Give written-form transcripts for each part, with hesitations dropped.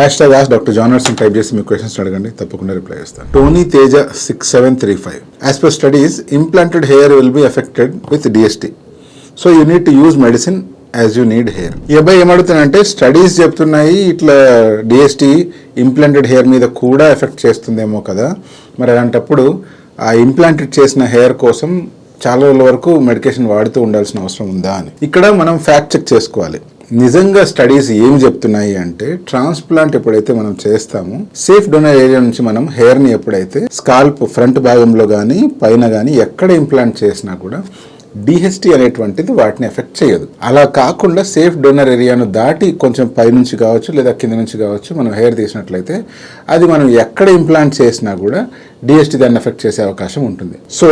#ask Dr. John Watson type చేసి మీ questions అడగండి, తప్పకుండా రిప్లై చేస్తాను. Tony Teja 6735. As per studies, implanted hair will be affected with DST. So you need to use medicine as you need hair. ఈ అబ్బాయి ఏమడుగుతానంటే, studies చెప్తున్నాయి ఇట్లా DST implanted hair మీద కూడా ఎఫెక్ట్ చేస్తుందేమో కదా, మరి అలాంటప్పుడు ఆ ఇంప్లాంటెడ్ చేసిన హెయిర్ కోసం చాలా రోజుల వరకు మెడికేషన్ వాడుతూ ఉండాల్సిన అవసరం ఉందా అని. ఇక్కడ మనం ఫ్యాక్ట్ చెక్ చేసుకోవాలి. నిజంగా స్టడీస్ ఏం చెప్తున్నాయి అంటే, ట్రాన్స్ప్లాంట్ ఎప్పుడైతే మనం చేస్తామో సేఫ్ డోనర్ ఏరియా నుంచి మనం హెయిర్ ని ఎప్పుడైతే స్కాల్ప్ ఫ్రంట్ భాగంలో కానీ పైన కానీ ఎక్కడ ఇంప్లాంట్ చేసినా కూడా డిహెచ్టీ అనేటువంటిది వాటిని ఎఫెక్ట్ చేయదు. అలా కాకుండా సేఫ్ డోనర్ ఏరియాను దాటి కొంచెం పైనుంచి కావచ్చు లేదా కింద నుంచి కావచ్చు మనం హెయిర్ తీసినట్లయితే అది మనం ఎక్కడ ఇంప్లాంట్ చేసినా కూడా డిహెచ్టీ దాన్ని ఎఫెక్ట్ చేసే అవకాశం ఉంటుంది. సో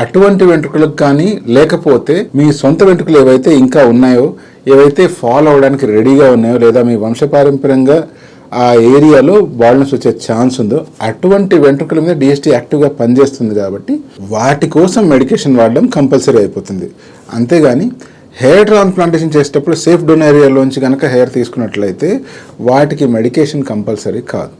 అటువంటి వెంట్రుకలకు కానీ లేకపోతే మీ సొంత వెంట్రుకలు ఏవైతే ఇంకా ఉన్నాయో, ఏవైతే ఫాల్ అవడానికి రెడీగా ఉన్నాయో, లేదా మీ వంశపారంపర్యంగా ఆ ఏరియాలో బాల్నెస్ వచ్చే ఛాన్స్ ఉందో, అటువంటి వెంట్రుకల మీద డిఎస్టీ యాక్టివ్గా పనిచేస్తుంది కాబట్టి వాటి కోసం మెడికేషన్ వాడడం కంపల్సరీ అయిపోతుంది. అంతేగాని హెయిర్ ట్రాన్స్ప్లాంటేషన్ చేసేటప్పుడు సేఫ్ డోనర్ ఏరియాలోంచి కనుక హెయిర్ తీసుకున్నట్లయితే వాటికి మెడికేషన్ కంపల్సరీ కాదు.